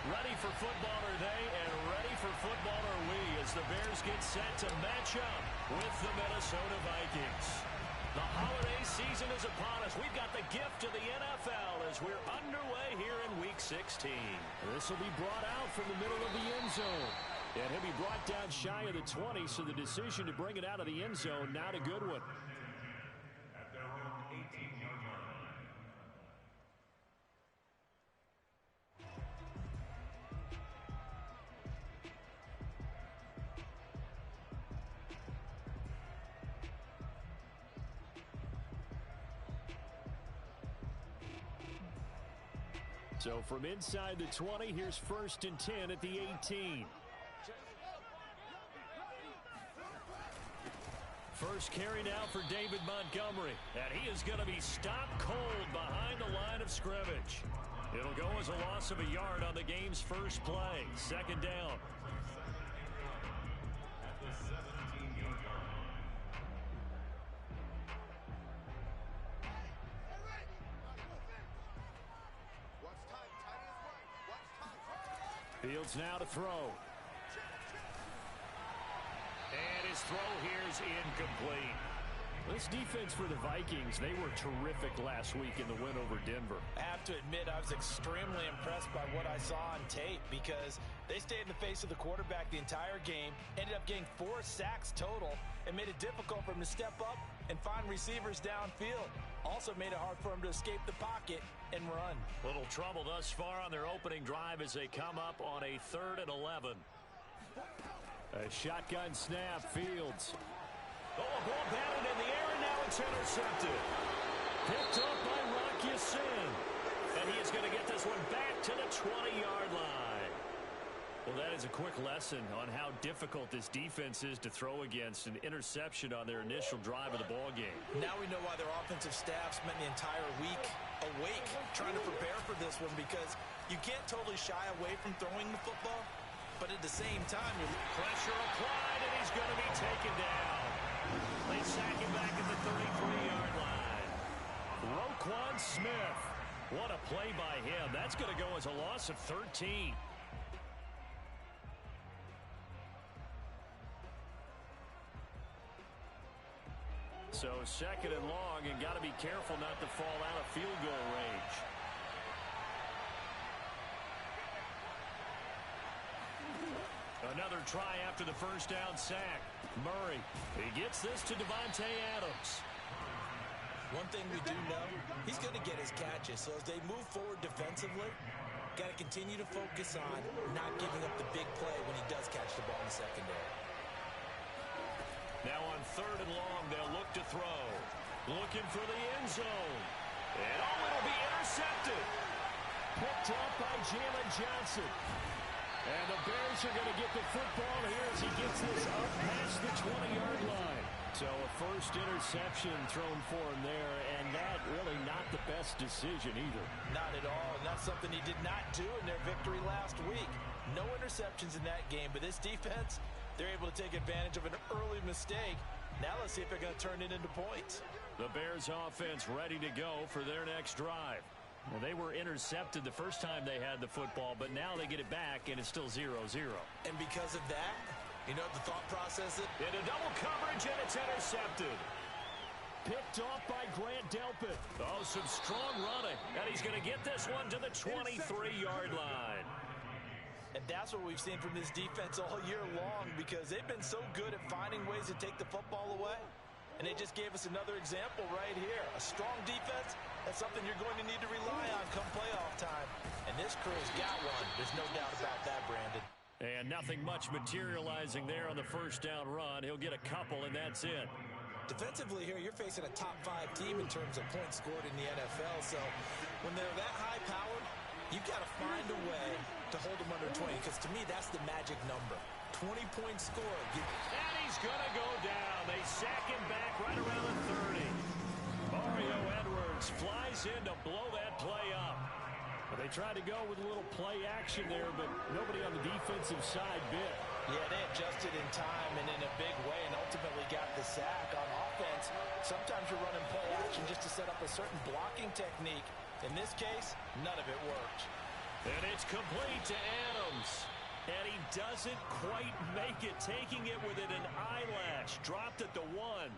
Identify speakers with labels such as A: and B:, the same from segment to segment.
A: Ready for football are they, and ready for football are we as the Bears get set to match up with the Minnesota Vikings. The holiday season is upon us. We've got the gift of the NFL as we're underway here in Week 16.
B: This will be brought out from the middle of the end zone. And he'll be brought down shy of the 20, so the decision to bring it out of the end zone, not a good one.
C: At their own 18-yard line.
B: So from inside the 20, here's 1st and 10 at the 18. First carry now for David Montgomery. And he is going to be stopped cold behind the line of scrimmage. It'll go as a loss of a yard on the game's first play. 2nd down.
C: At the 17-yard line.
B: Fields now to throw.
A: And his throw here is incomplete.
B: This defense for the Vikings, they were terrific last week in the win over Denver.
D: I have to admit, I was extremely impressed by what I saw on tape because they stayed in the face of the quarterback the entire game, ended up getting 4 sacks total, and made it difficult for him to step up and find receivers downfield. Also made it hard for him to escape the pocket and run.
A: Little trouble thus far on their opening drive as they come up on a 3rd and 11.
B: A shotgun snap, Fields.
A: Oh, a ball batted in the air, and now it's intercepted.
B: Picked up by Rock Ya-Sin.
A: And he is going to get this one back to the 20-yard line.
B: Well, that is a quick lesson on how difficult this defense is to throw against. An interception on their initial drive of the ball game.
D: Now we know why their offensive staff spent the entire week awake trying to prepare for this one, because you can't totally shy away from throwing the football, but at the same time,
A: pressure applied, and he's going to be taken down. They sack him back at the 33-yard line.
B: Roquan Smith. What a play by him. That's going to go as a loss of 13. So 2nd and long, and got to be careful not to fall out of field goal range. Another try after the first down sack. Murray, he gets this to Devontae Adams.
D: One thing we do know, he's going to get his catches. So as they move forward defensively, got to continue to focus on not giving up the big play when he does catch the ball in the secondary.
A: Now on 3rd and long, they'll look to throw. Looking for the end zone. And it'll be intercepted.
B: Picked up by Jalen Johnson. And the Bears are going to get the football here as he gets this up past the 20-yard line. So a first interception thrown for him there, and that really not the best decision either.
D: Not at all, and that's something he did not do in their victory last week. No interceptions in that game, but this defense, they're able to take advantage of an early mistake. Now let's see if they're going to turn it into points.
B: The Bears offense ready to go for their next drive. Well, they were intercepted the first time they had the football, but now they get it back, and it's still 0-0.
D: And because of that, you know what the thought process is?
A: Into double coverage, and it's intercepted.
B: Picked off by Grant Delpit.
A: Oh, some strong running. And he's going to get this one to the 23-yard line.
D: And that's what we've seen from this defense all year long, because they've been so good at finding ways to take the football away. And they just gave us another example right here. A strong defense, that's something you're going to need to rely on come playoff time. And this crew's got one. There's no doubt about that, Brandon.
B: And nothing much materializing there on the first down run. He'll get a couple, and that's it.
D: Defensively here, you're facing a top 5 team in terms of points scored in the NFL. So when they're that high-powered, you've got to find a way to hold them under 20, because to me, that's the magic number. 20 points scored.
A: And he's going to go down. They sack him back right around the 30.
B: Mario Edwards flies in to blow that play up. Well, they tried to go with a little play action there, but nobody on the defensive side bit.
D: Yeah, they adjusted in time and in a big way and ultimately got the sack. On offense, sometimes you're running play action just to set up a certain blocking technique. In this case, none of it worked.
A: And it's complete to Adams. And he doesn't quite make it, taking it within an eyelash. Dropped at the 1.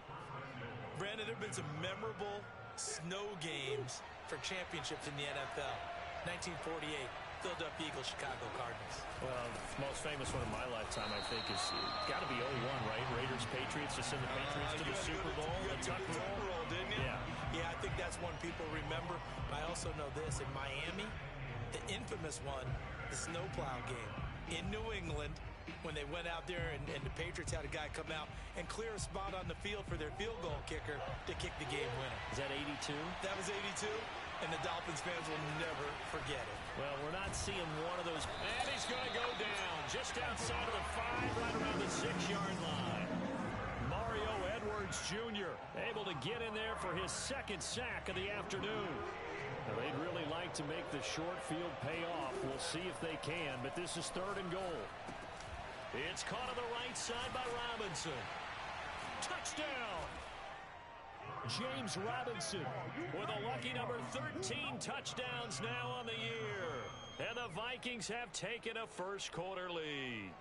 D: Brandon, there have been some memorable snow games for championships in the NFL. 1948, Philadelphia Eagles, Chicago Cardinals.
A: Well, the most famous one in my lifetime, I think, is got to be 01, right? Raiders, Patriots, to send the Patriots to the Super Bowl.
D: You took the Tuck roll, didn't you? Yeah, I think that's one people remember. I also know this. In Miami, the infamous one, the snowplow game. In New England, when they went out there and the Patriots had a guy come out and clear a spot on the field for their field goal kicker to kick the game winner.
A: Is that 82?
D: That was 82, and the Dolphins fans will never forget it.
A: Well, we're not seeing one of those. And he's going to go down just outside of the 5, right around the 6-yard line. Mario Edwards Jr. able to get in there for his second sack of the afternoon. Now, they'd really like to make the short field pay off. We'll see if they can, but this is 3rd and goal. It's caught on the right side by Robinson. Touchdown! James Robinson with a lucky number 13 touchdowns now on the year. And the Vikings have taken a first-quarter lead.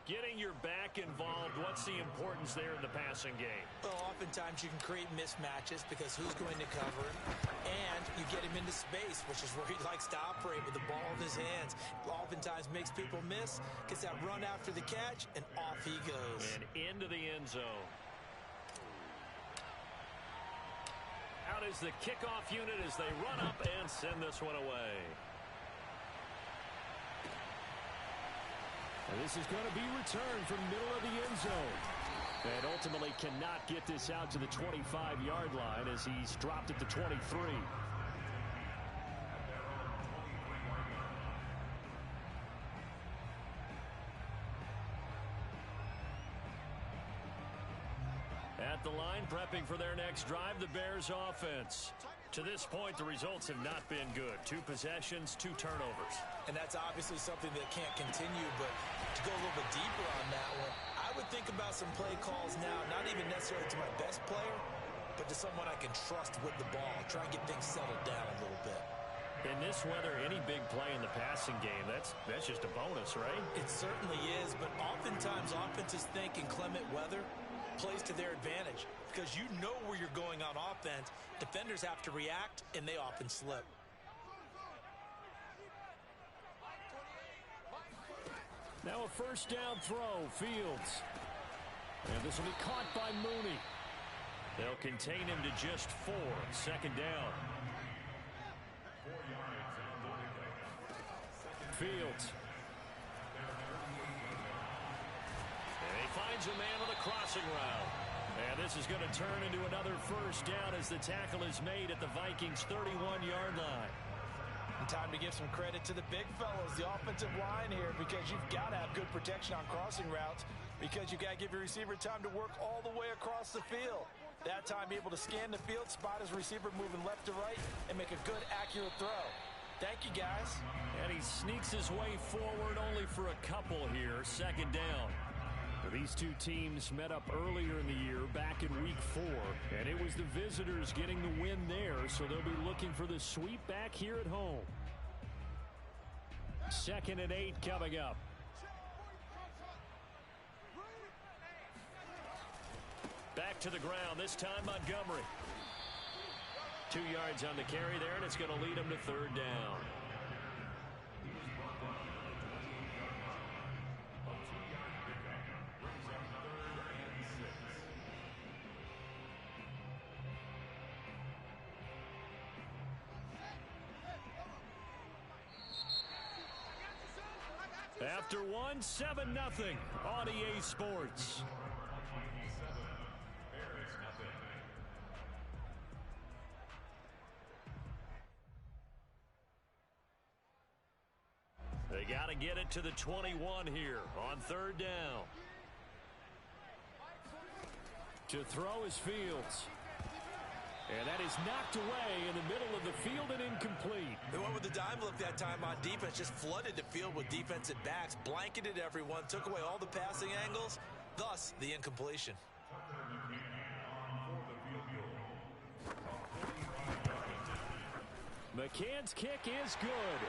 A: Getting your back involved, what's the importance there in the passing game?
D: Well, oftentimes you can create mismatches because who's going to cover it, and you get him into space, which is where he likes to operate with the ball in his hands. Oftentimes makes people miss, gets that run after the catch, and off he goes.
A: And into the end zone. Out is the kickoff unit as they run up and send this one away. And this is going to be returned from middle of the end zone. And ultimately cannot get this out to the 25-yard line as he's dropped at the 23. At the line, prepping for their next drive, the Bears offense. To this point, the results have not been good. 2 possessions, 2 turnovers.
D: And that's obviously something that can't continue, but to go a little bit deeper on that one, I would think about some play calls now, not even necessarily to my best player, but to someone I can trust with the ball. Try and get things settled down a little bit.
A: In this weather, any big play in the passing game, that's just a bonus, right?
D: It certainly is, but oftentimes offenses think inclement weather plays to their advantage because you know where you're going on offense. Defenders have to react, and they often slip.
A: Now a first down throw, Fields. And this will be caught by Mooney. They'll contain him to just 4. Second down. Fields. And he finds a man on the crossing route. And this is going to turn into another first down as the tackle is made at the Vikings' 31-yard line.
D: And time to give some credit to the big fellows, the offensive line here, because you've got to have good protection on crossing routes because you've got to give your receiver time to work all the way across the field. That time, be able to scan the field, spot his receiver moving left to right, and make a good, accurate throw. Thank you, guys.
A: And he sneaks his way forward only for a couple here. Second down. These two teams met up earlier in the year, back in week 4, and it was the visitors getting the win there, so they'll be looking for the sweep back here at home. 2nd and 8 coming up. Back to the ground, this time Montgomery. 2 yards on the carry there, and it's going to lead him to 3rd down. After 1, 7-0 on EA Sports. They got to get it to the 21 here on 3rd down. To throw is Fields. And that is knocked away in the middle of the field and incomplete.
D: They went with the dime look that time on defense, just flooded the field with defensive backs, blanketed everyone, took away all the passing angles, thus the incompletion.
B: McCann's kick is good.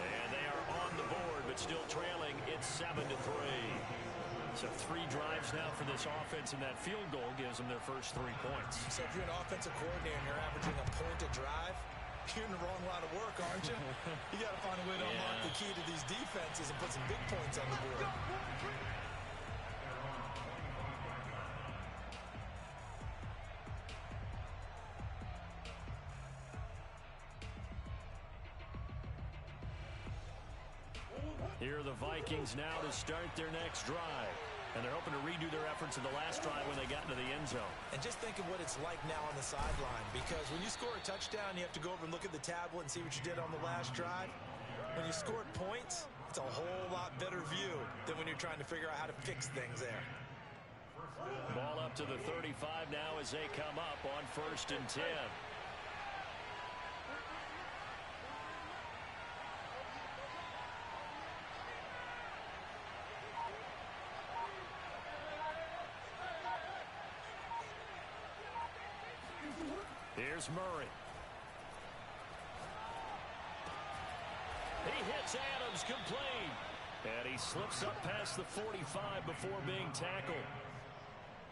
A: And they are on the board, but still trailing. It's 7-3. So 3 drives now for this offense, and that field goal gives them their first 3 points.
D: So if you're an offensive coordinator and you're averaging a point a drive, you're in the wrong line of work, aren't you? You got to find a way to unlock the key to these defenses and put some big points on the board.
A: Here are the Vikings now to start their next drive. And they're hoping to redo their efforts in the last drive when they got into the end zone.
D: And just think of what it's like now on the sideline, because when you score a touchdown, you have to go over and look at the tablet and see what you did on the last drive. When you scored points, it's a whole lot better view than when you're trying to figure out how to fix things there.
A: Ball up to the 35 now as they come up on 1st and 10. Here's Murray. He hits Adams complete. And he slips up past the 45 before being tackled.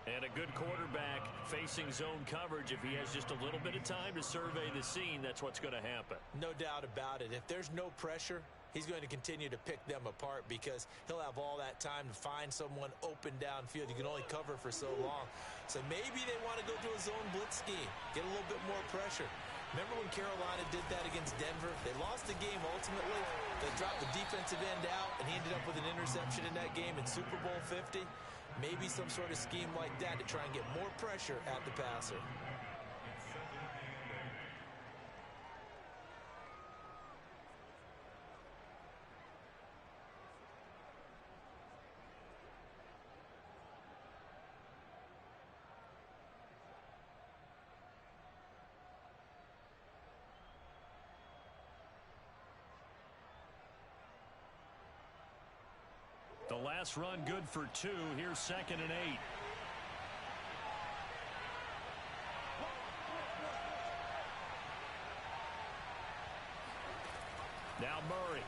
A: And a good quarterback facing zone coverage. If he has just a little bit of time to survey the scene, that's what's going to happen.
D: No doubt about it. If there's no pressure, he's going to continue to pick them apart because he'll have all that time to find someone open downfield. You can only cover for so long. So maybe they want to go to a zone blitz scheme, get a little bit more pressure. Remember when Carolina did that against Denver? They lost the game ultimately. They dropped the defensive end out, and he ended up with an interception in that game in Super Bowl 50. Maybe some sort of scheme like that to try and get more pressure at the passer.
A: The last run good for 2. Here's 2nd and 8. Now Murray.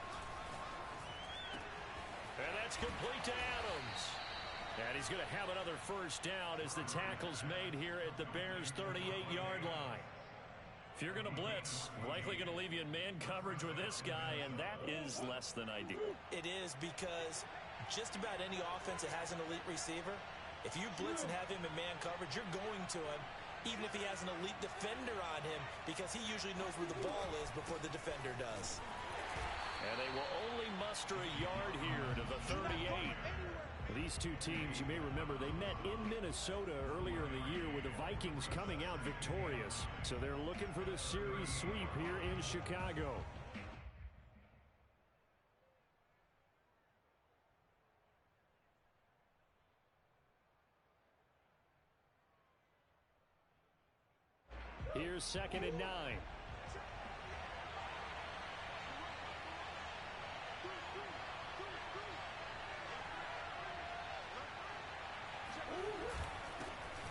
A: And that's complete to Adams. And he's going to have another first down as the tackle's made here at the Bears' 38-yard line. If you're going to blitz, likely going to leave you in man coverage with this guy, and that is less than ideal.
D: It is, because just about any offense that has an elite receiver, if you blitz and have him in man coverage, you're going to him, even if he has an elite defender on him, because he usually knows where the ball is before the defender does.
A: And they will only muster a yard here to the 38.
B: These two teams, you may remember, they met in Minnesota earlier in the year with the Vikings coming out victorious. So they're looking for the series sweep here in Chicago. Here's 2nd and 9.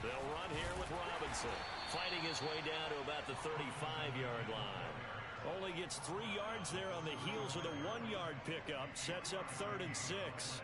A: They'll run here with Robinson, fighting his way down to about the 35-yard line. Only gets 3 yards there on the heels of the 1-yard pickup. Sets up 3rd and 6.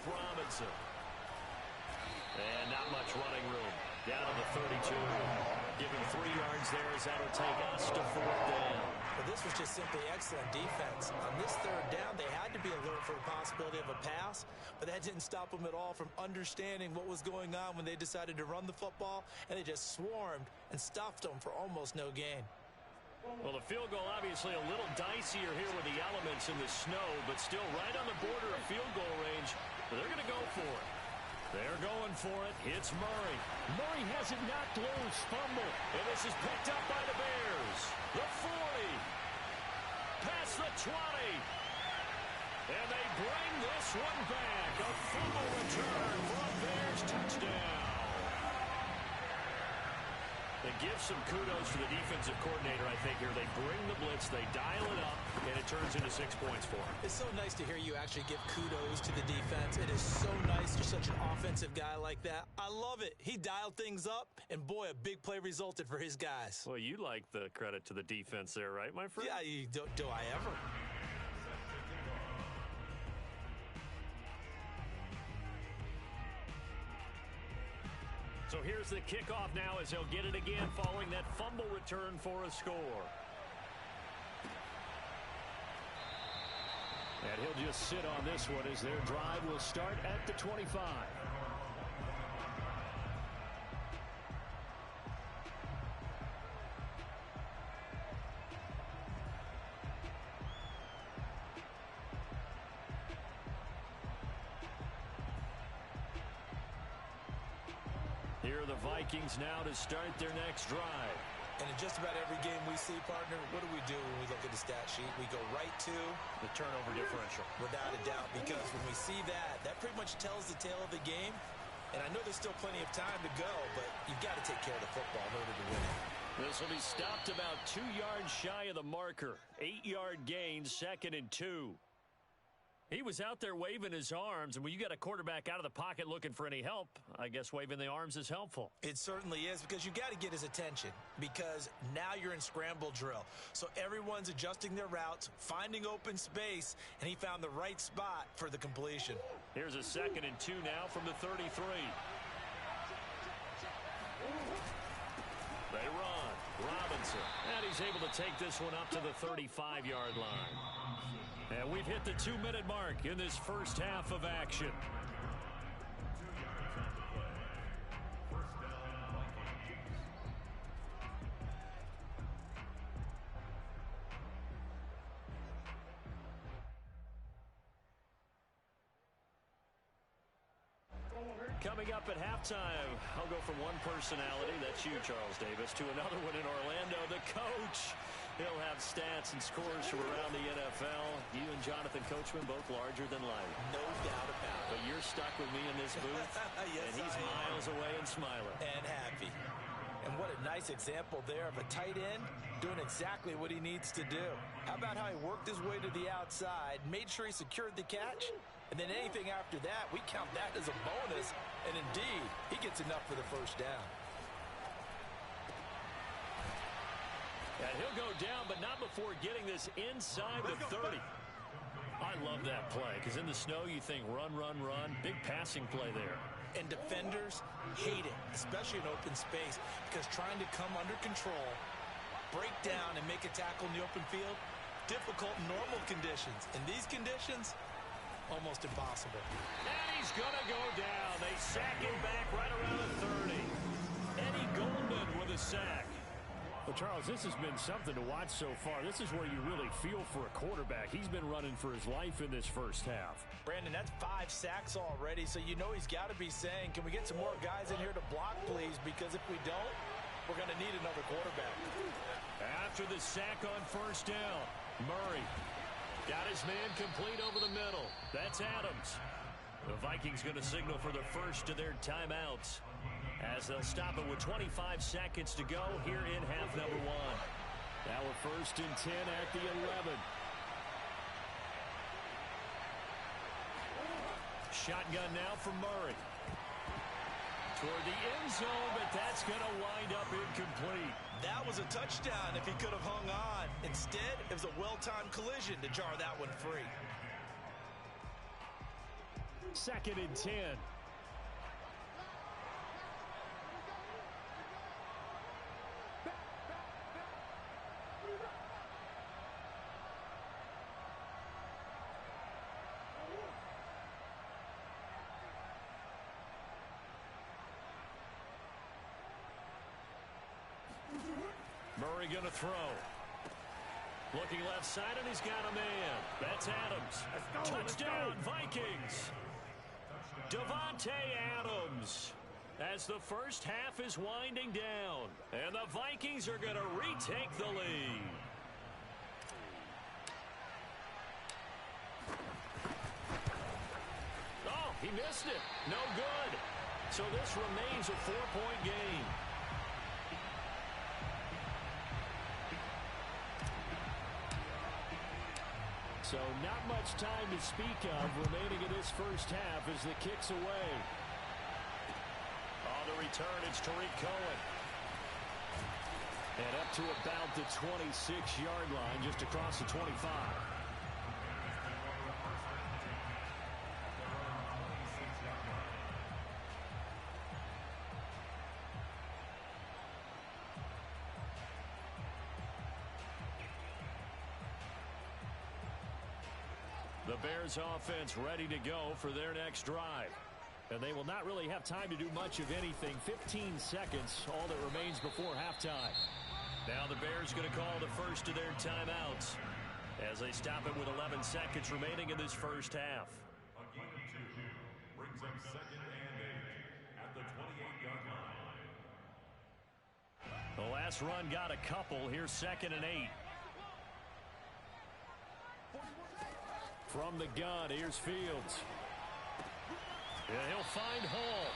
A: Robinson. And not much running room. Down to the 32. Given 3 yards there as that'll take us to 4th down.
D: But this was just simply excellent defense. On this 3rd down, they had to be alert for the possibility of a pass, but that didn't stop them at all from understanding what was going on when they decided to run the football, and they just swarmed and stuffed them for almost no gain.
A: Well, the field goal obviously a little dicier here with the elements in the snow, but still right on the border of field goal range. But they're going to go for it. They're going for it. It's Murray.
B: Murray has it knocked loose. Fumble.
A: And this is picked up by the Bears. The 40. Past the 20. And they bring this one back. A fumble return for a Bears touchdown. It gives some kudos to the defensive coordinator, I think, here. They bring the blitz, they dial it up, and it turns into 6 points for them.
D: It's so nice to hear you actually give kudos to the defense. It is so nice. You're such an offensive guy like that. I love it. He dialed things up, and boy, a big play resulted for his guys.
A: Well, you like the credit to the defense there, right, my friend?
D: Yeah, do I ever?
A: So here's the kickoff now as they'll get it again following that fumble return for a score.
B: And he'll just sit on this one as their drive will start at the 25.
A: Here are the Vikings now to start their next drive.
D: And in just about every game we see, partner, what do we do when we look at the stat sheet? We go right to
A: the turnover differential.
D: Without a doubt, because when we see that, that pretty much tells the tale of the game. And I know there's still plenty of time to go, but you've got to take care of the football in order to win it.
A: This will be stopped about 2 yards shy of the marker. 8-yard gain, 2nd and 2. He was out there waving his arms, and when you got a quarterback out of the pocket looking for any help, I guess waving the arms is helpful.
D: It certainly is, because you got to get his attention, because now you're in scramble drill. So everyone's adjusting their routes, finding open space, and he found the right spot for the completion.
A: Here's a 2nd and 2 now from the 33. They run. Robinson. And he's able to take this one up to the 35-yard line. And we've hit the 2-minute mark in this first half of action. Coming up at halftime, I'll go from one personality, that's you, Charles Davis, to another one in Orlando, the coach. He'll have stats and scores from around the NFL. You and Jonathan Coachman both larger than life.
D: No doubt about it.
A: But you're stuck with me in this booth,
D: yes,
A: and he's miles away and smiling.
D: And happy. And what a nice example there of a tight end doing exactly what he needs to do. How about how he worked his way to the outside, made sure he secured the catch, and then anything after that, we count that as a bonus. And indeed, he gets enough for the first down.
A: And he'll go down, but not before getting this inside the 30. I love that play, because in the snow you think run, run, run. Big passing play there.
D: And defenders hate it, especially in open space, because trying to come under control, break down, and make a tackle in the open field, difficult in normal conditions. In these conditions, almost impossible.
A: And he's going to go down. They sack him back right around the 30. Eddie Goldman with a sack.
B: Well, Charles, this has been something to watch so far. This is where you really feel for a quarterback. He's been running for his life in this first half.
D: Brandon, that's 5 sacks already, so you know he's got to be saying, can we get some more guys in here to block, please? Because if we don't, we're going to need another quarterback.
A: After the sack on first down, Murray got his man complete over the middle. That's Adams. The Vikings going to signal for the first of their timeouts, as they'll stop it with 25 seconds to go here in half number 1.
B: Now we're 1st and 10 at the 11.
A: Shotgun now from Murray. Toward the end zone, but that's going to wind up incomplete.
D: That was a touchdown if he could have hung on. Instead, it was a well-timed collision to jar that one free.
B: 2nd and 10.
A: Murray going to throw. Looking left side, and he's got a man. That's Adams. Touchdown, Vikings. Davante Adams, as the first half is winding down. And the Vikings are going to retake the lead. missed it. No good. So this remains a 4-point game.
B: So not much time to speak of remaining in this first half as the kick's away.
A: On the return, it's Tariq Cohen.
B: And up to about the 26-yard line, just across the 25.
A: The Bears offense ready to go for their next drive.
B: And they will not really have time to do much of anything. 15 seconds, all that remains before halftime.
A: Now the Bears going to call the first of their timeouts as they stop it with 11 seconds remaining in this first half.
C: A gain of 2 brings up 2nd and 8 at the 28-yard line.
A: The last run got a couple. Here's 2nd and 8.
B: From the gun, here's Fields.
A: And he'll find Hall.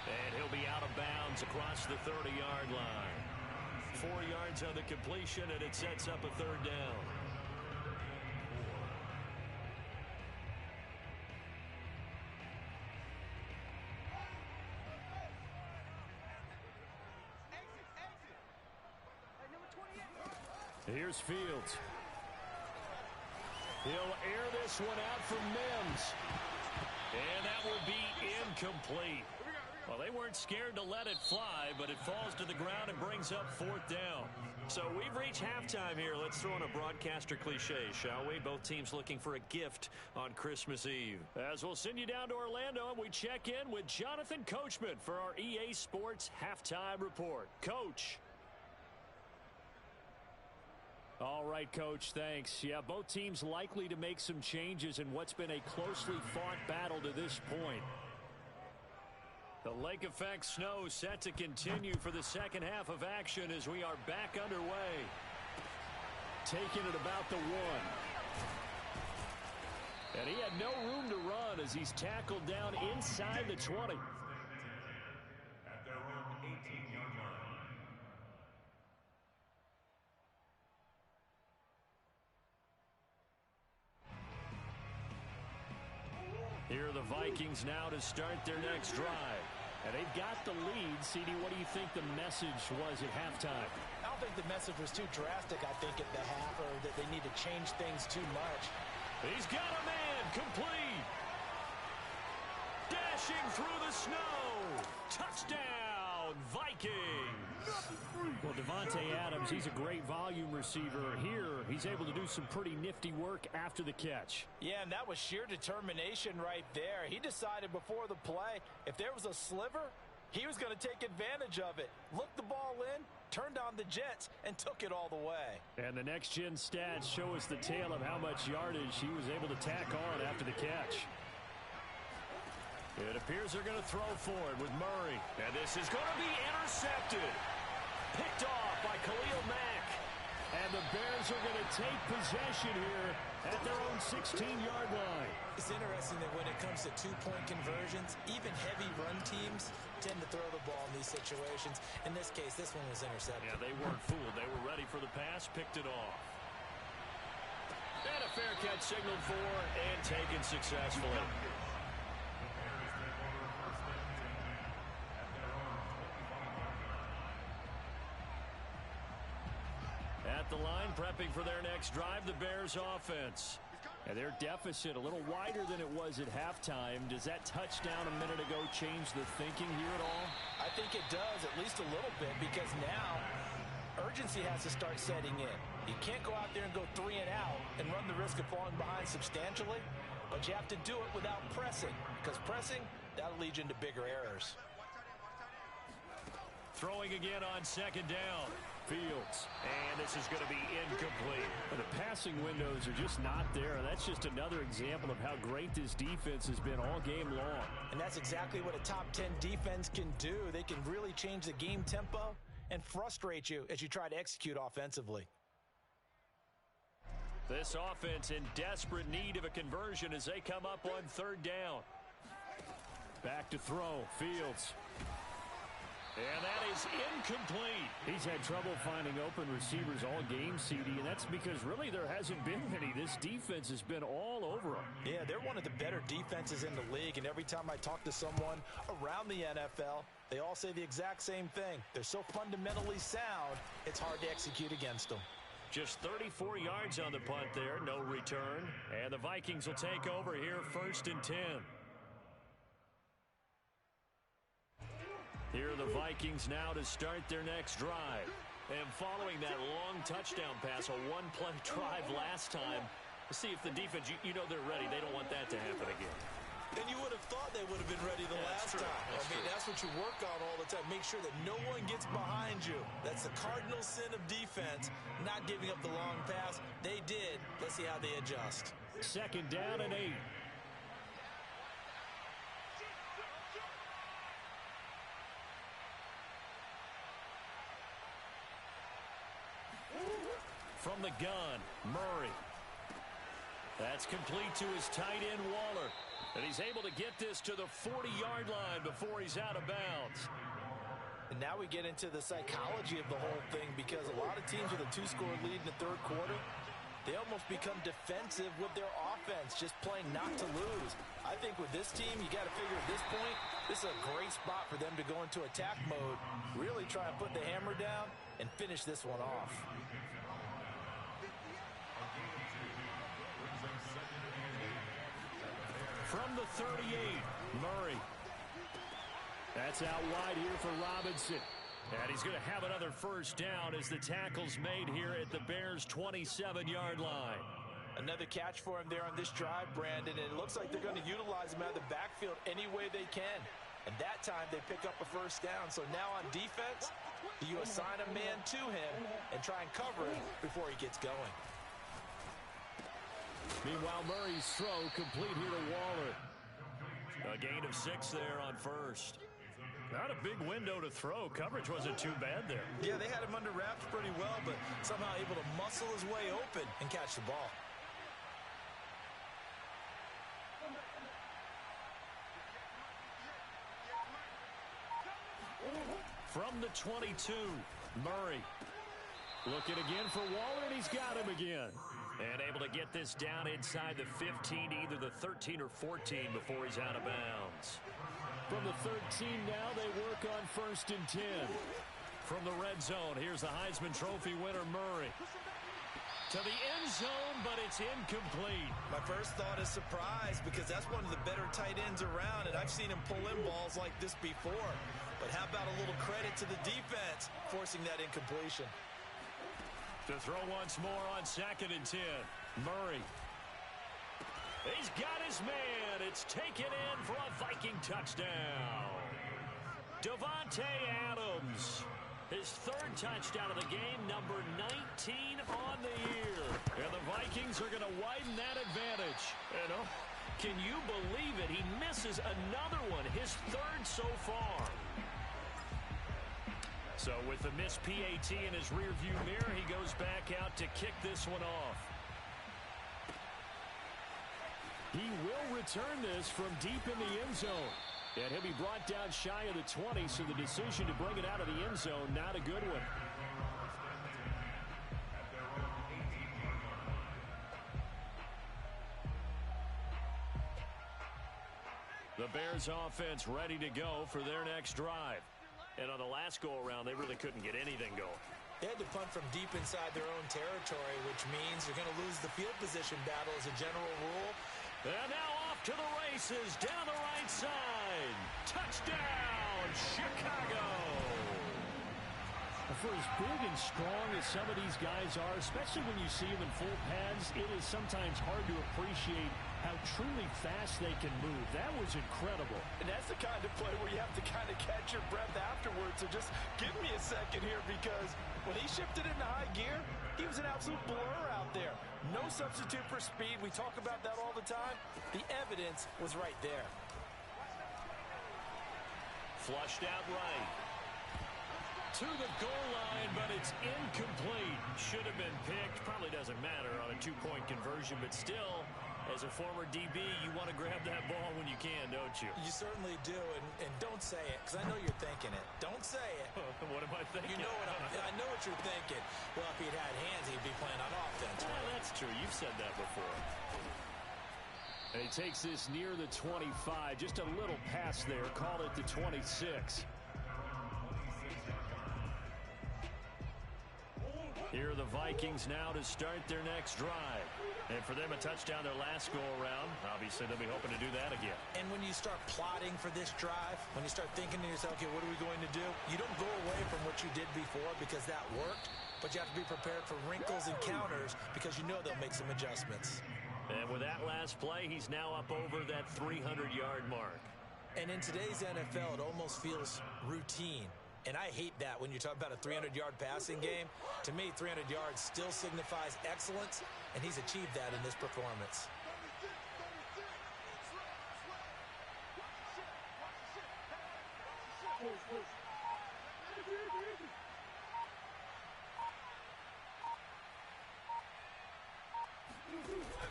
A: And he'll be out of bounds across the 30-yard line. 4 yards on the completion, and it sets up a 3rd down.
B: Here's Fields. He'll air this one out for Mims.
A: And that will be incomplete. Well, they weren't scared to let it fly, but it falls to the ground and brings up 4th down. So we've reached halftime here. Let's throw in a broadcaster cliche, shall we? Both teams looking for a gift on Christmas Eve.
B: As we'll send you down to Orlando, and we check in with Jonathan Coachman for our EA Sports Halftime Report. Coach. All right, Coach, thanks. Yeah, both teams likely to make some changes in what's been a closely fought battle to this point.
A: The lake effect snow set to continue for the second half of action as we are back underway.
B: Taking it about the 1. And he had no room to run as he's tackled down inside the 20.
C: At their own 18-yard line.
A: Here are the Vikings now to start their next drive.
B: And they've got the lead. CD, what do you think the message was at halftime?
D: I don't think the message was too drastic, I think, at the half, or that they need to change things too much.
A: He's got a man, complete. Dashing through the snow. Touchdown, Vikings.
B: Well, Devontae Adams, he's a great volume receiver. Here, he's able to do some pretty nifty work after the catch.
D: Yeah, and that was sheer determination right there. He decided before the play, if there was a sliver, he was going to take advantage of it. Looked the ball in, turned on the jets, and took it all the way.
B: And the next-gen stats show us the tale of how much yardage he was able to tack on after the catch.
A: It appears they're going to throw for it with Murray. And this is going to be intercepted. Picked off by Khalil Mack.
B: And the Bears are going to take possession here at their own 16-yard line.
D: It's interesting that when it comes to two-point conversions, even heavy run teams tend to throw the ball in these situations. In this case, this one was intercepted.
A: Yeah, they weren't fooled. They were ready for the pass, picked it off. And a fair catch signaled for and taken successfully. At the line, prepping for their next drive, the Bears offense.
B: And their deficit a little wider than it was at halftime. Does that touchdown a minute ago change the thinking here at all?
D: I think it does, at least a little bit, because now urgency has to start setting in. You can't go out there and go 3 and out and run the risk of falling behind substantially, but you have to do it without pressing, because pressing, that'll lead you into bigger errors.
A: Throwing again on second down.
B: Fields.
A: And this is going to be incomplete.
B: And the passing windows are just not there. That's just another example of how great this defense has been all game long.
D: And that's exactly what a top 10 defense can do. They can really change the game tempo and frustrate you as you try to execute offensively.
A: This offense in desperate need of a conversion as they come up on third down.
B: Back to throw. Fields.
A: And that is incomplete.
B: He's had trouble finding open receivers all game, CD, and that's because really there hasn't been many. This defense has been all over them.
D: Yeah, they're one of the better defenses in the league, and every time I talk to someone around the NFL, they all say the exact same thing. They're so fundamentally sound, it's hard to execute against them.
A: Just 34 yards on the punt there, no return. And the Vikings will take over here, 1st and 10. Here are the Vikings now to start their next drive. And following that long touchdown pass, a one-play drive last time, let's see if the defense, you know they're ready. They don't want that to happen again.
D: And you would have thought they would have been ready the last time. That's what you work on all the time. Make sure that no one gets behind you. That's the cardinal sin of defense, not giving up the long pass. They did. Let's see how they adjust.
B: 2nd down and 8.
A: From the gun, Murray. That's complete to his tight end, Waller. And he's able to get this to the 40-yard line before he's out of bounds.
D: And now we get into the psychology of the whole thing, because a lot of teams with a 2-score lead in the 3rd quarter, they almost become defensive with their offense, just playing not to lose. I think with this team, you got to figure at this point, this is a great spot for them to go into attack mode, really try and put the hammer down and finish this one off.
A: From the 38, Murray.
B: That's out wide here for Robinson.
A: And he's going to have another 1st down as the tackle's made here at the Bears' 27-yard line.
D: Another catch for him there on this drive, Brandon, and it looks like they're going to utilize him out of the backfield any way they can. And that time they pick up a 1st down. So now on defense, you assign a man to him and try and cover him before he gets going.
B: Meanwhile, Murray's throw complete here to Waller.
A: A gain of 6 there on 1st. Not a big window to throw. Coverage wasn't too bad there.
D: Yeah, they had him under wraps pretty well, but somehow able to muscle his way open and catch the ball.
A: From the 22, Murray.
B: Looking again for Waller, and he's got him again.
A: And able to get this down inside the 15, either the 13 or 14 before he's out of bounds.
B: From the 13 now, they work on 1st and 10.
A: From the red zone, here's the Heisman Trophy winner, Murray. To the end zone, but it's incomplete.
D: My first thought is surprise, because that's one of the better tight ends around, and I've seen him pull in balls like this before. But how about a little credit to the defense forcing that incompletion?
A: To throw once more on 2nd and 10. Murray. He's got his man. It's taken in for a Viking touchdown. Davante Adams. His 3rd touchdown of the game, number 19 on the year. And the Vikings are going to widen that advantage. And can you believe it? He misses another one, his 3rd so far. So with the missed PAT in his rearview mirror, he goes back out to kick this one off.
B: He will return this from deep in the end zone. And he'll be brought down shy of the 20, so the decision to bring it out of the end zone, not a good one.
A: The Bears offense ready to go for their next drive. And on the last go-around, they really couldn't get anything going.
D: They had to punt from deep inside their own territory, which means they're going to lose the field position battle as a general rule.
A: And now off to the races, down the right side. Touchdown, Chicago!
B: For as big and strong as some of these guys are, especially when you see them in full pads, it is sometimes hard to appreciate how truly fast they can move. That was incredible.
D: And that's the kind of play where you have to kind of catch your breath afterwards. So just give me a second here, because when he shifted into high gear, he was an absolute blur out there. No substitute for speed. We talk about that all the time. The evidence was right there.
A: Flushed out right. To the goal line, but it's incomplete. Should have been picked. Probably doesn't matter on a 2-point conversion, but still, As a former DB, you want to grab that ball when you can, don't you?
D: You certainly do, and don't say it, because I know you're thinking it. Don't say it.
A: What am I thinking?
D: You know I know what you're thinking. Well, if he'd had hands, he'd be playing on offense.
A: Right? Yeah, that's true. You've said that before.
B: And he takes this near the 25. Just a little pass there. Call it the 26.
A: Here are the Vikings now to start their next drive. And for them, a touchdown their last go-around. Obviously, they'll be hoping to do that again.
D: And when you start plotting for this drive, when you start thinking to yourself, okay, what are we going to do? You don't go away from what you did before because that worked, but you have to be prepared for wrinkles and counters because you know they'll make some adjustments.
A: And with that last play, he's now up over that 300-yard mark.
D: And in today's NFL, it almost feels routine. And I hate that when you talk about a 300-yard passing game. To me, 300 yards still signifies excellence, and he's achieved that in this performance.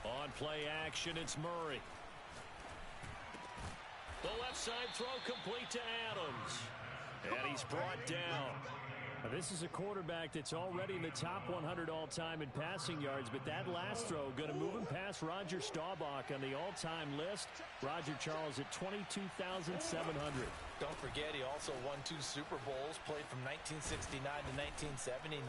A: On play action, it's Murray. The left side throw complete to Adams. And he's brought down.
B: Now, this is a quarterback that's already in the top 100 all-time in passing yards, but that last throw going to move him past Roger Staubach on the all-time list. Roger Charles at 22,700.
D: Don't forget, he also won 2 Super Bowls, played from 1969 to 1979.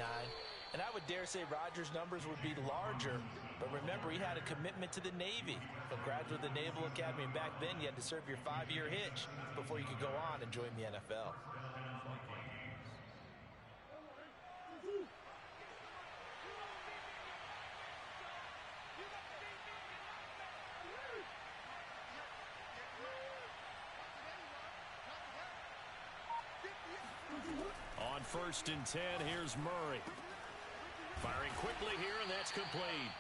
D: And I would dare say Roger's numbers would be larger. But remember, he had a commitment to the Navy. A graduate of the Naval Academy, and back then you had to serve your 5-year hitch before you could go on and join the NFL.
A: On 1st and 10, here's Murray. Firing quickly here, and that's complete.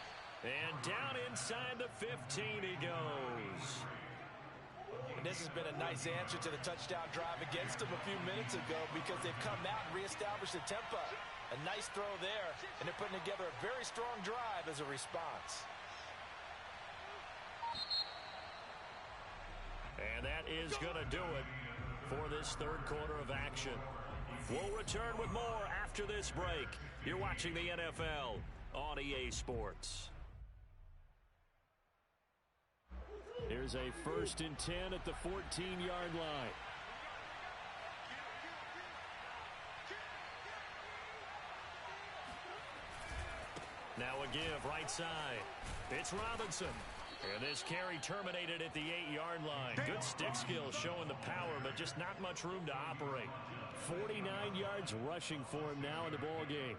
A: And down inside the 15 he goes.
D: And this has been a nice answer to the touchdown drive against them a few minutes ago because they've come out and reestablished the tempo. A nice throw there, and they're putting together a very strong drive as a response.
A: And that is going to do it for this third quarter of action. We'll return with more after this break. You're watching the NFL on EA Sports.
B: Here's a 1st and 10 at the 14-yard line.
A: Now a give right side. It's Robinson. And this carry terminated at the 8-yard line. Good stick skills showing the power, but just not much room to operate.
B: 49 yards rushing for him now in the ball game.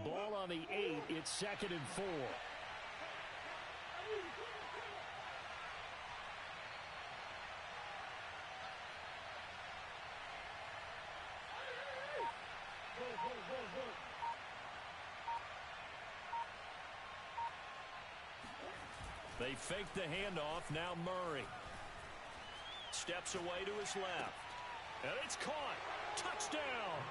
B: Ball on the 8. It's 2nd and 4.
A: They fake the handoff. Now Murray steps away to his left. And it's caught. Touchdown.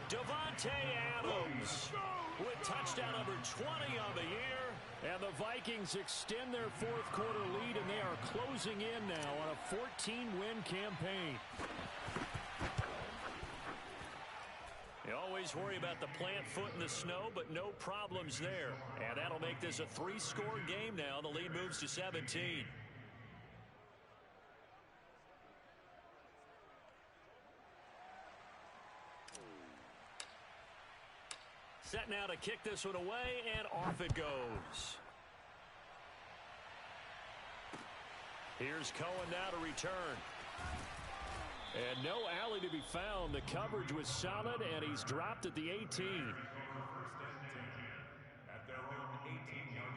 A: Davante Adams with touchdown number 20 on the year.
B: And the Vikings extend their 4th quarter lead, and they are closing in now on a 14-win campaign.
A: You always worry about the plant foot in the snow, but no problems there. And that'll make this a 3-score game now. The lead moves to 17. Set now to kick this one away, and off it goes. Here's Cohen now to return.
B: And no alley to be found. The coverage was solid, and he's dropped at the 18.
C: At their own 18-yard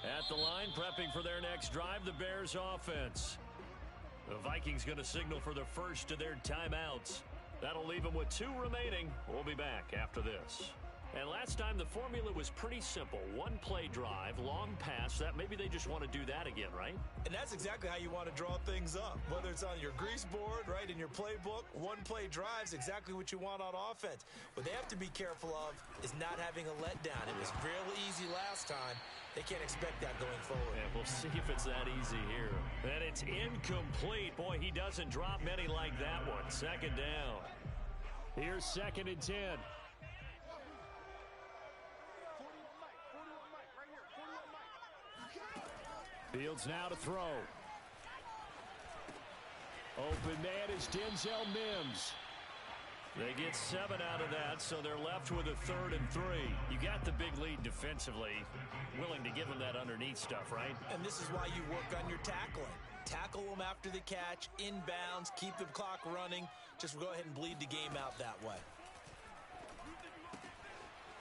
C: line.
A: At the line, prepping for their next drive, the Bears offense. The Vikings going to signal for the first of their timeouts. That'll leave them with 2 remaining. We'll be back after this. And last time the formula was pretty simple. One play drive, long pass. That maybe they just want to do that again, right?
D: And that's exactly how you want to draw things up. Whether it's on your grease board, right, in your playbook, one play drive is exactly what you want on offense. What they have to be careful of is not having a letdown. It was real easy last time. They can't expect that going forward.
A: And we'll see if it's that easy here. And it's incomplete. Boy, he doesn't drop many like that one. Second down.
B: Here's 2nd and 10. Fields now to throw. Open man is Denzel Mims.
A: They get 7 out of that, so they're left with a 3rd and 3. You got the big lead defensively. Willing to give them that underneath stuff, right?
D: And this is why you work on your tackling. Tackle them after the catch, inbounds, keep the clock running. Just go ahead and bleed the game out that way.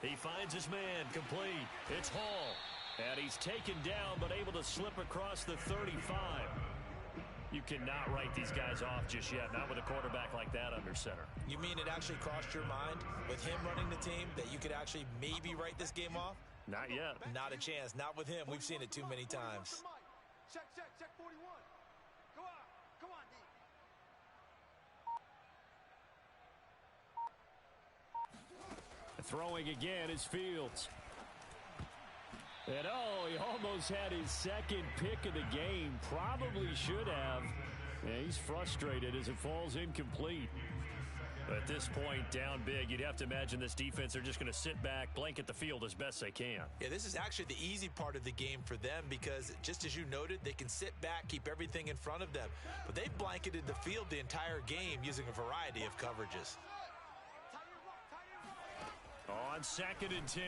A: He finds his man, complete. It's Hall. And he's taken down, but able to slip across the 35. You cannot write these guys off just yet, not with a quarterback like that under center.
D: You mean it actually crossed your mind with him running the team that you could actually maybe write this game off?
A: Not yet.
D: Not a chance. Not with him. We've seen it too many times.
E: Check 41. Go on. Come on, D.
B: Throwing again is Fields. And he almost had his 2nd pick of the game. Probably should have. Yeah, he's frustrated as it falls incomplete.
A: At this point, down big, you'd have to imagine this defense, they're just going to sit back, blanket the field as best they can.
D: Yeah, this is actually the easy part of the game for them because, just as you noted, they can sit back, keep everything in front of them. But they've blanketed the field the entire game using a variety of coverages.
B: On 2nd and 10,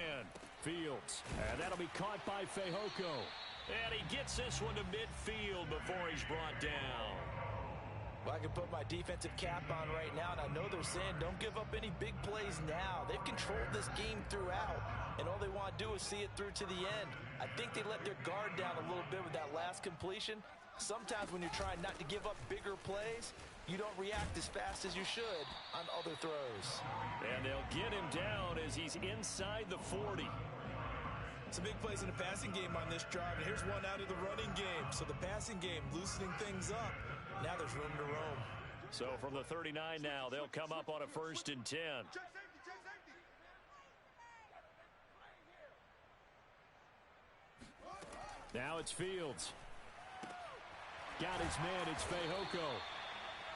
B: Fields. And that'll be caught by Fehoko.
A: And he gets this one to midfield before he's brought down.
D: Well, I can put my defensive cap on right now, and I know they're saying don't give up any big plays now. They've controlled this game throughout, and all they want to do is see it through to the end. I think they let their guard down a little bit with that last completion. Sometimes when you're trying not to give up bigger plays, you don't react as fast as you should on other throws.
A: And they'll get him down as he's inside the 40.
D: Some big plays in the passing game on this drive, and here's one out of the running game. So the passing game loosening things up. Now there's room to roam.
A: So from the 39 now, they'll come up on a 1st and 10.
B: Now it's Fields. Got his man, it's Fehoko.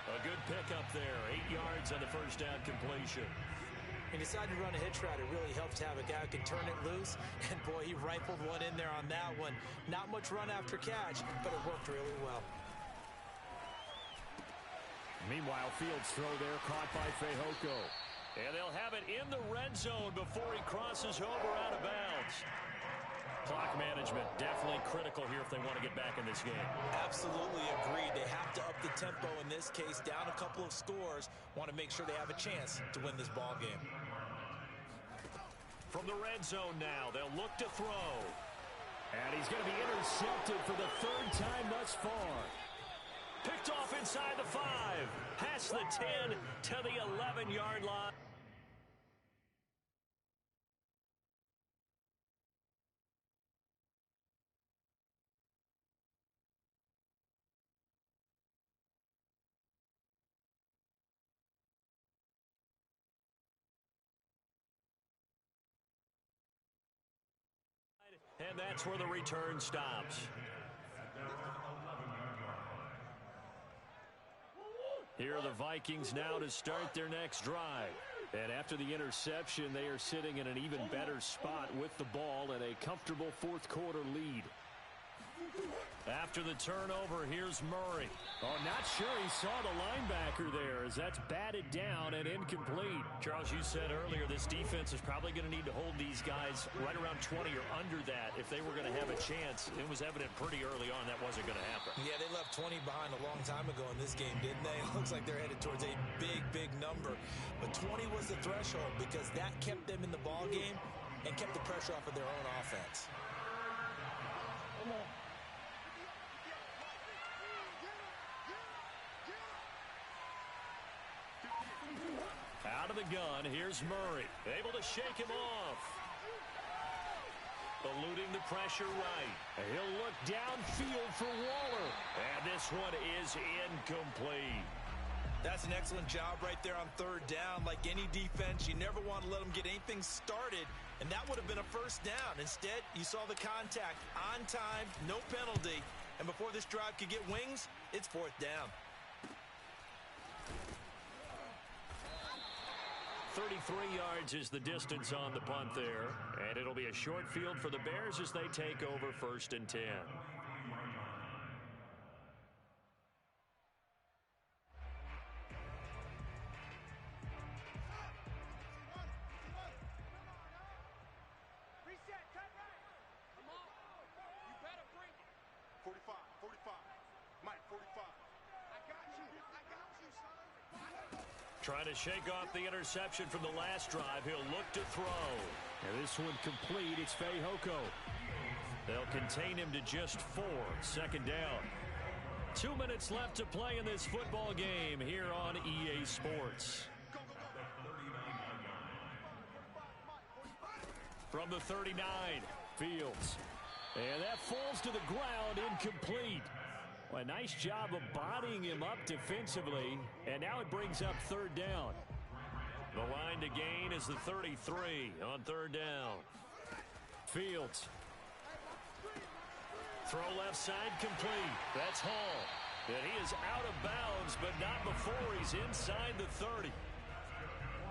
A: A good pickup there, 8 yards on the first down completion.
D: He decided to run a hitch route. It really helps to have a guy who can turn it loose. And, boy, he rifled one in there on that one. Not much run after catch, but it worked really well.
B: Meanwhile, Fields' throw there caught by Fehoko.
A: And they'll have it in the red zone before he crosses over out of bounds. Clock management definitely critical here if they want to get back in this game.
D: Absolutely agreed. They have to up the tempo in this case, down a couple of scores. Want to make sure they have a chance to win this ball game.
A: From the red zone now, they'll look to throw.
B: And he's going to be intercepted for the 3rd time thus far.
A: Picked off inside the 5. Past the 10 to the 11-yard line. And that's where the return stops. Here are the Vikings now to start their next drive.
B: And after the interception, they are sitting in an even better spot with the ball and a comfortable 4th quarter lead.
A: After the turnover, here's Murray.
B: Oh, not sure he saw the linebacker there as that's batted down and incomplete.
A: Charles, you said earlier this defense is probably going to need to hold these guys right around 20 or under that if they were going to have a chance. It was evident pretty early on that wasn't going to happen.
D: Yeah, they left 20 behind a long time ago in this game, didn't they? It looks like they're headed towards a big, big number. But 20 was the threshold because that kept them in the ball game and kept the pressure off of their own offense.
A: Out out of the gun. Here's Murray. Able to shake him off. Eluding the pressure right.
B: He'll look downfield for Waller.
A: And this one is incomplete.
D: That's an excellent job right there on third down. Like any defense, you never want to let them get anything started, and that would have been a first down. Instead, you saw the contact on time, no penalty, and before this drive could get wings, it's fourth down.
A: 33 yards is the distance on the punt there, and it'll be a short field for the Bears as they take over 1st and 10.
E: Reset, cut right. Come on. You better bring it. 45, 45. Mike, 45. I got you, son.
A: Trying to shake off the interception from the last drive. He'll look to throw.
B: And this one complete. It's Fehoko.
A: They'll contain him to just 4. 2nd down. 2 minutes left to play in this football game here on EA Sports. From the 39, Fields. And that falls to the ground, incomplete. Well, a nice job of bodying him up defensively, and now it brings up 3rd down. The line to gain is the 33 on 3rd down. Fields. Throw left side complete. That's Hall. And he is out of bounds, but not before he's inside the 30.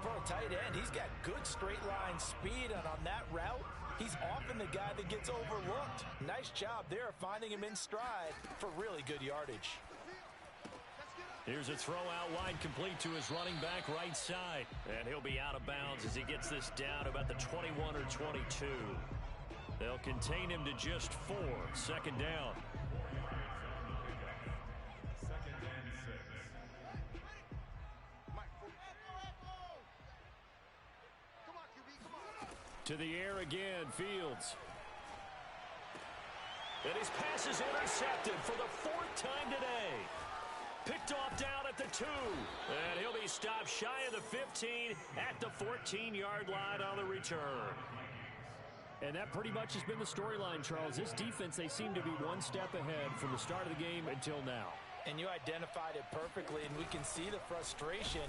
D: For a tight end, he's got good straight line speed, and on that route, he's often the guy that gets overlooked. Nice job there finding him in stride for really good yardage.
A: Here's a throw out wide complete to his running back right side. And he'll be out of bounds as he gets this down about the 21 or 22. They'll contain him to just 4. 2nd down. To the air again, Fields. And his pass is intercepted for the 4th time today. Picked off down at the 2. And he'll be stopped shy of the 15 at the 14-yard line on the return.
B: And that pretty much has been the storyline, Charles. This defense, they seem to be one step ahead from the start of the game until now.
D: And you identified it perfectly, and we can see the frustration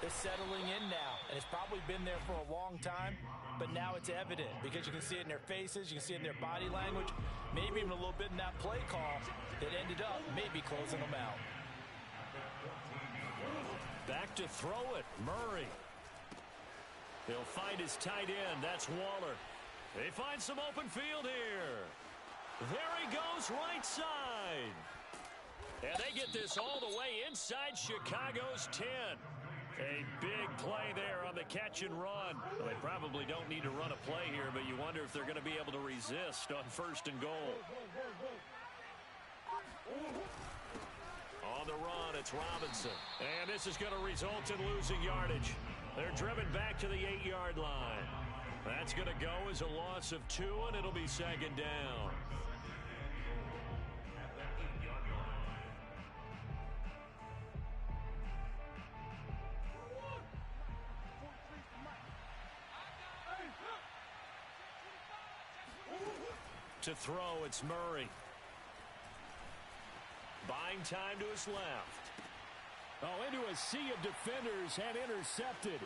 D: is settling in now. And it's probably been there for a long time, but now it's evident because you can see it in their faces, you can see it in their body language, maybe even a little bit in that play call that ended up maybe closing them out.
A: Back to throw it, Murray. He'll find his tight end, that's Waller. They find some open field here. There he goes, right side. And they get this all the way inside Chicago's 10. A big play there on the catch and run. Well, they probably don't need to run a play here, but you wonder if they're going to be able to resist on 1st and goal. On the run, it's Robinson. And this is going to result in losing yardage. They're driven back to the 8-yard line. That's going to go as a loss of 2, and it'll be 2nd down. To throw, it's Murray. Buying time to his left.
B: Oh, into a sea of defenders and intercepted.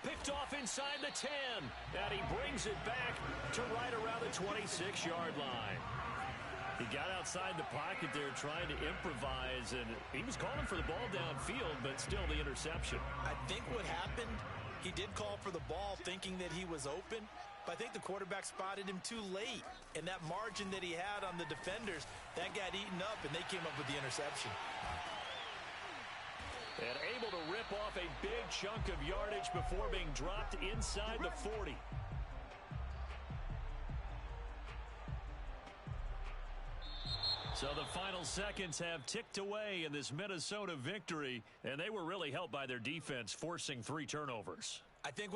A: Picked off inside the 10. And he brings it back to right around the 26-yard line. He got outside the pocket there trying to improvise, and he was calling for the ball downfield, but still the interception.
D: I think what happened, he did call for the ball thinking that he was open, but I think the quarterback spotted him too late. And that margin that he had on the defenders, that got eaten up, and they came up with the interception.
A: And able to rip off a big chunk of yardage before being dropped inside the 40. So the final seconds have ticked away in this Minnesota victory, and they were really helped by their defense forcing 3 turnovers.
D: I think